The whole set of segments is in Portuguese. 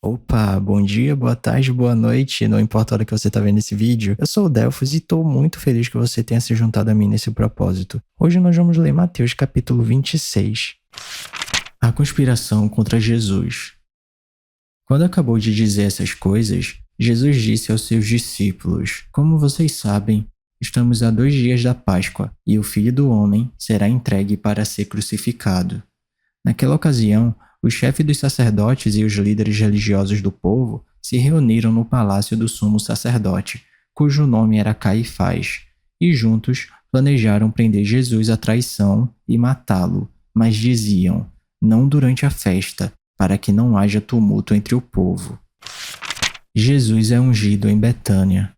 Opa, bom dia, boa tarde, boa noite, não importa a hora que você está vendo esse vídeo. Eu sou o Delfos e estou muito feliz que você tenha se juntado a mim nesse propósito. Hoje nós vamos ler Mateus capítulo 26. A conspiração contra Jesus. Quando acabou de dizer essas coisas, Jesus disse aos seus discípulos: Como vocês sabem, estamos a 2 dias da Páscoa e o Filho do Homem será entregue para ser crucificado. Naquela ocasião, o chefe dos sacerdotes e os líderes religiosos do povo se reuniram no palácio do sumo sacerdote, cujo nome era Caifás, e juntos planejaram prender Jesus à traição e matá-lo, mas diziam: não durante a festa, para que não haja tumulto entre o povo. Jesus é ungido em Betânia.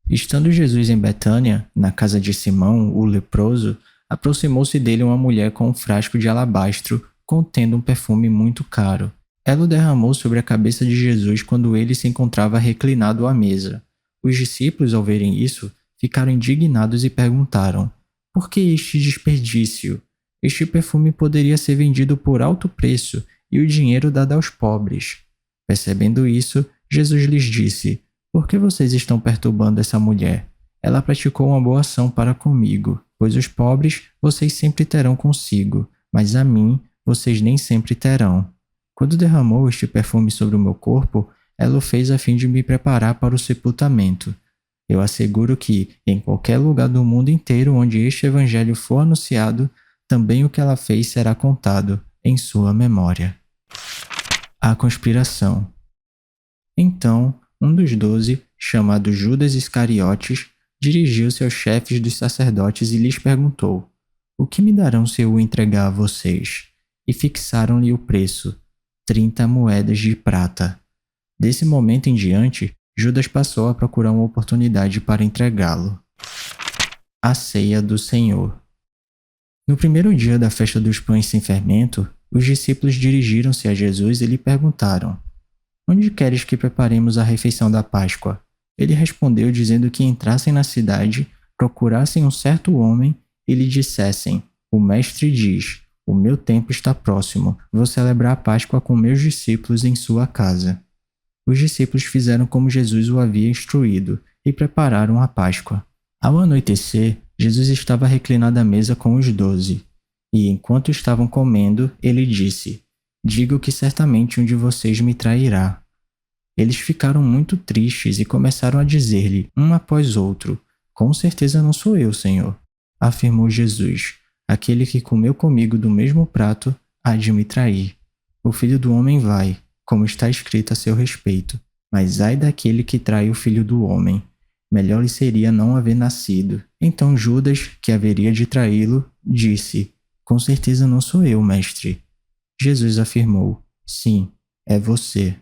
Estando Jesus em Betânia, na casa de Simão, o leproso, aproximou-se dele uma mulher com um frasco de alabastro contendo um perfume muito caro. Ela o derramou sobre a cabeça de Jesus quando ele se encontrava reclinado à mesa. Os discípulos, ao verem isso, ficaram indignados e perguntaram: por que este desperdício? Este perfume poderia ser vendido por alto preço e o dinheiro dado aos pobres. Percebendo isso, Jesus lhes disse: por que vocês estão perturbando essa mulher? Ela praticou uma boa ação para comigo, pois os pobres vocês sempre terão consigo, mas a mim vocês nem sempre terão. Quando derramou este perfume sobre o meu corpo, ela o fez a fim de me preparar para o sepultamento. Eu asseguro que, em qualquer lugar do mundo inteiro onde este evangelho for anunciado, também o que ela fez será contado em sua memória. A conspiração. Então, um dos 12, chamado Judas Iscariotes, dirigiu-se aos chefes dos sacerdotes e lhes perguntou: o que me darão se eu o entregar a vocês? E fixaram-lhe o preço, 30 moedas de prata. Desse momento em diante, Judas passou a procurar uma oportunidade para entregá-lo. A ceia do Senhor. No primeiro dia da festa dos pães sem fermento, os discípulos dirigiram-se a Jesus e lhe perguntaram: onde queres que preparemos a refeição da Páscoa? Ele respondeu dizendo que entrassem na cidade, procurassem um certo homem e lhe dissessem: o mestre diz, o meu tempo está próximo, vou celebrar a Páscoa com meus discípulos em sua casa. Os discípulos fizeram como Jesus o havia instruído e prepararam a Páscoa. Ao anoitecer, Jesus estava reclinado à mesa com os 12, e enquanto estavam comendo, ele disse: digo que certamente um de vocês me trairá. Eles ficaram muito tristes e começaram a dizer-lhe, um após outro: com certeza não sou eu, Senhor. Afirmou Jesus: aquele que comeu comigo do mesmo prato há de me trair. O Filho do Homem vai, como está escrito a seu respeito, mas ai daquele que trai o Filho do Homem. Melhor lhe seria não haver nascido. Então Judas, que haveria de traí-lo, disse: com certeza não sou eu, mestre. Jesus afirmou: sim, é você.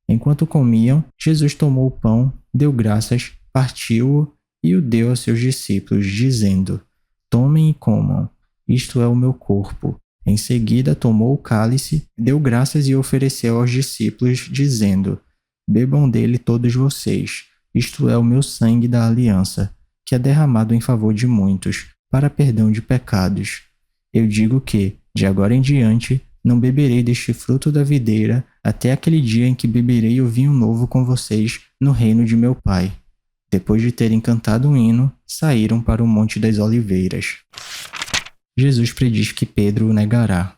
Enquanto comiam, Jesus tomou o pão, deu graças, partiu-o e o deu aos seus discípulos, dizendo: tomem e comam, isto é o meu corpo. Em seguida tomou o cálice, deu graças e ofereceu aos discípulos, dizendo: bebam dele todos vocês, isto é o meu sangue da aliança, que é derramado em favor de muitos, para perdão de pecados. Eu digo que, de agora em diante, não beberei deste fruto da videira até aquele dia em que beberei o vinho novo com vocês no reino de meu Pai. Depois de terem cantado um hino, saíram para o Monte das Oliveiras. Jesus prediz que Pedro o negará.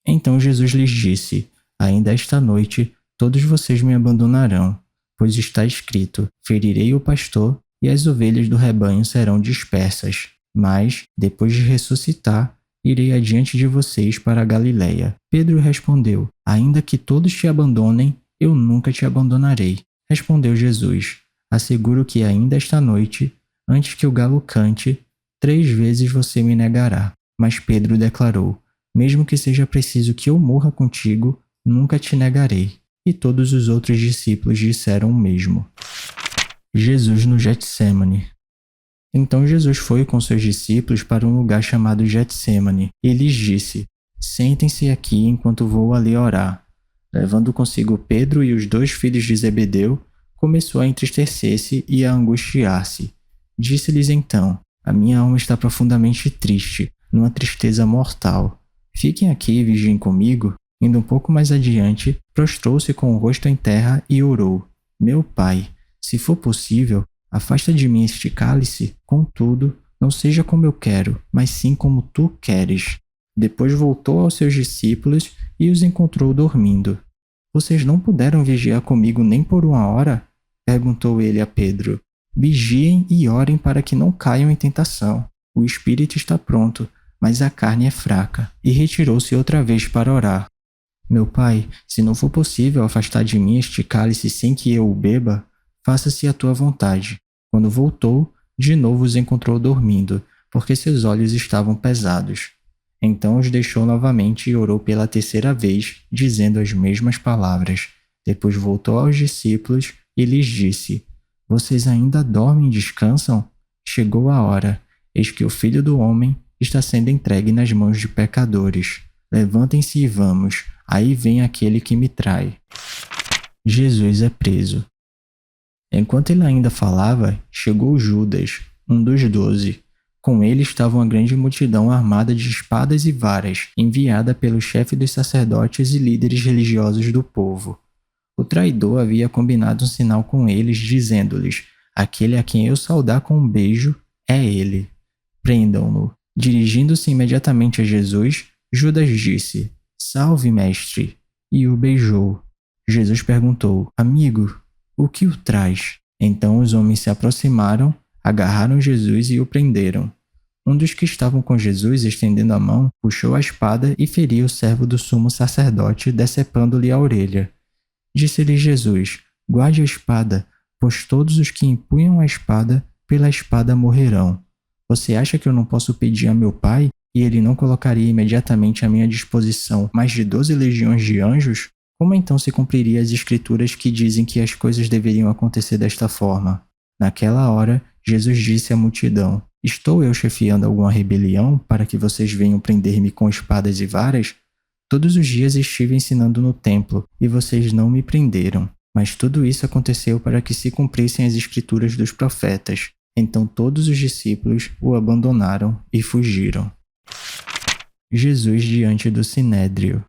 Então Jesus lhes disse: ainda esta noite todos vocês me abandonarão, pois está escrito: ferirei o pastor e as ovelhas do rebanho serão dispersas. Mas, depois de ressuscitar, irei adiante de vocês para a Galiléia. Pedro respondeu: ainda que todos te abandonem, eu nunca te abandonarei. Respondeu Jesus: asseguro que ainda esta noite, antes que o galo cante, 3 vezes você me negará. Mas Pedro declarou: mesmo que seja preciso que eu morra contigo, nunca te negarei. E todos os outros discípulos disseram o mesmo. Jesus no Getsêmani. Então Jesus foi com seus discípulos para um lugar chamado Getsêmani e lhes disse: sentem-se aqui enquanto vou ali orar. Levando consigo Pedro e os 2 filhos de Zebedeu, começou a entristecer-se e a angustiar-se. Disse-lhes então: a minha alma está profundamente triste, numa tristeza mortal. Fiquem aqui e vigiem comigo. Indo um pouco mais adiante, prostrou-se com o rosto em terra e orou: Meu pai, se for possível, afasta de mim este cálice, contudo, não seja como eu quero, mas sim como tu queres. Depois voltou aos seus discípulos e os encontrou dormindo. Vocês não puderam vigiar comigo nem por 1 hora? Perguntou ele a Pedro. Vigiem e orem para que não caiam em tentação. O espírito está pronto, mas a carne é fraca. E retirou-se outra vez para orar. Meu pai, se não for possível afastar de mim este cálice sem que eu o beba, faça-se a tua vontade. Quando voltou, de novo os encontrou dormindo, porque seus olhos estavam pesados. Então os deixou novamente e orou pela 3ª vez, dizendo as mesmas palavras. Depois voltou aos discípulos e lhes disse: Vocês ainda dormem e descansam? Chegou a hora, eis que o Filho do Homem está sendo entregue nas mãos de pecadores. Levantem-se e vamos, aí vem aquele que me trai. Jesus é preso. Enquanto ele ainda falava, chegou Judas, um dos 12. Com ele estava uma grande multidão armada de espadas e varas, enviada pelo chefe dos sacerdotes e líderes religiosos do povo. O traidor havia combinado um sinal com eles, dizendo-lhes: Aquele a quem eu saudar com um beijo é ele. Prendam-no. Dirigindo-se imediatamente a Jesus, Judas disse: Salve, mestre! E o beijou. Jesus perguntou: Amigo, o que o traz? Então os homens se aproximaram, agarraram Jesus e o prenderam. Um dos que estavam com Jesus, estendendo a mão, puxou a espada e feriu o servo do sumo sacerdote, decepando-lhe a orelha. Disse-lhe Jesus: Guarde a espada, pois todos os que empunham a espada, pela espada morrerão. Você acha que eu não posso pedir a meu Pai, e ele não colocaria imediatamente à minha disposição mais de 12 legiões de anjos? Como então se cumpriria as escrituras que dizem que as coisas deveriam acontecer desta forma? Naquela hora, Jesus disse à multidão: Estou eu chefiando alguma rebelião para que vocês venham prender-me com espadas e varas? Todos os dias estive ensinando no templo, e vocês não me prenderam. Mas tudo isso aconteceu para que se cumprissem as escrituras dos profetas. Então todos os discípulos o abandonaram e fugiram. Jesus diante do Sinédrio.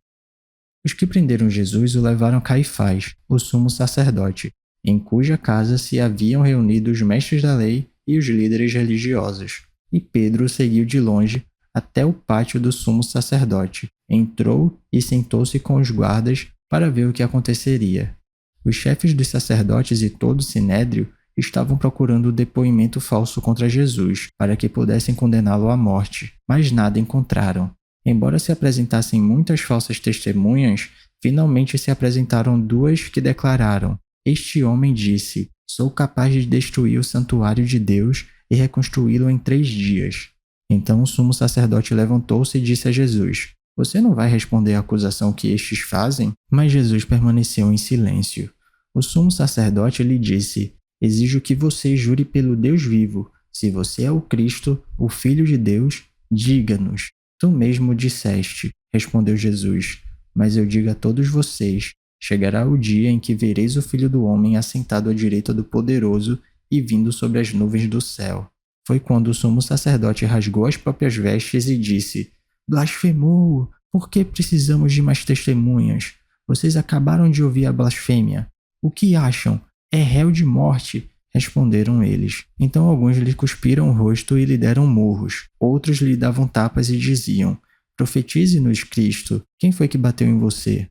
Os que prenderam Jesus o levaram a Caifás, o sumo sacerdote, em cuja casa se haviam reunido os mestres da lei e os líderes religiosos. E Pedro o seguiu de longe até o pátio do sumo sacerdote. Entrou e sentou-se com os guardas para ver o que aconteceria. Os chefes dos sacerdotes e todo o sinédrio estavam procurando o depoimento falso contra Jesus, para que pudessem condená-lo à morte, mas nada encontraram. Embora se apresentassem muitas falsas testemunhas, finalmente se apresentaram 2 que declararam: Este homem disse: Sou capaz de destruir o santuário de Deus e reconstruí-lo em 3 dias. Então o sumo sacerdote levantou-se e disse a Jesus: Você não vai responder à acusação que estes fazem? Mas Jesus permaneceu em silêncio. O sumo sacerdote lhe disse: Exijo que você jure pelo Deus vivo. Se você é o Cristo, o Filho de Deus, diga-nos. Tu mesmo disseste, respondeu Jesus, mas eu digo a todos vocês, chegará o dia em que vereis o Filho do Homem assentado à direita do Poderoso e vindo sobre as nuvens do céu. Foi quando o sumo sacerdote rasgou as próprias vestes e disse: Blasfemou! Por que precisamos de mais testemunhas? Vocês acabaram de ouvir a blasfêmia. O que acham? É réu de morte, responderam eles. Então alguns lhe cuspiram o rosto e lhe deram murros. Outros lhe davam tapas e diziam: Profetize-nos, Cristo. Quem foi que bateu em você?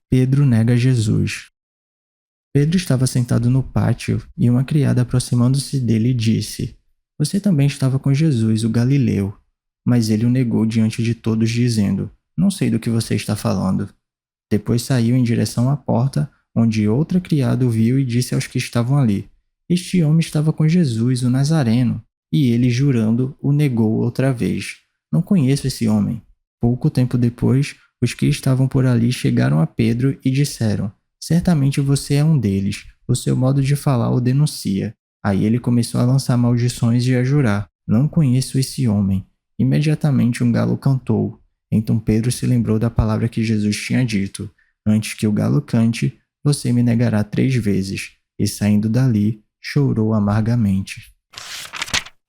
Pedro nega Jesus. Pedro estava sentado no pátio e uma criada aproximando-se dele disse: Você também estava com Jesus, o Galileu. Mas ele o negou diante de todos, dizendo: Não sei do que você está falando. Depois saiu em direção à porta, onde outra criada o viu e disse aos que estavam ali: Este homem estava com Jesus, o Nazareno. E ele, jurando, o negou outra vez: Não conheço esse homem. Pouco tempo depois, os que estavam por ali chegaram a Pedro e disseram: Certamente você é um deles. O seu modo de falar o denuncia. Aí ele começou a lançar maldições e a jurar: Não conheço esse homem. Imediatamente um galo cantou. Então Pedro se lembrou da palavra que Jesus tinha dito: Antes que o galo cante, você me negará 3 vezes. E saindo dali, chorou amargamente.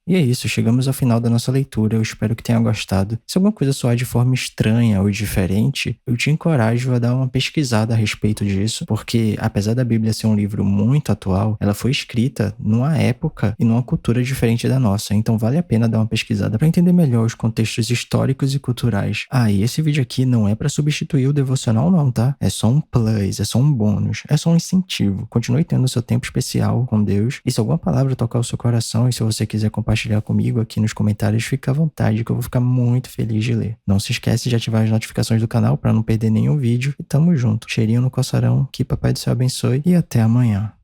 E é isso, chegamos ao final da nossa leitura, eu espero que tenha gostado. Se alguma coisa soar de forma estranha ou diferente, eu te encorajo a dar uma pesquisada a respeito disso, porque apesar da Bíblia ser um livro muito atual, ela foi escrita numa época e numa cultura diferente da nossa, então vale a pena dar uma pesquisada para entender melhor os contextos históricos e culturais. Ah, e esse vídeo aqui não é para substituir o devocional não, tá? É só um plus, é só um bônus, é só um incentivo. Continue tendo seu tempo especial com Deus, e se alguma palavra tocar o seu coração e se você quiser compartilhar comigo aqui nos comentários, fica à vontade que eu vou ficar muito feliz de ler. Não se esquece de ativar as notificações do canal para não perder nenhum vídeo e tamo junto. Cheirinho no coçarão, que papai do céu abençoe e até amanhã.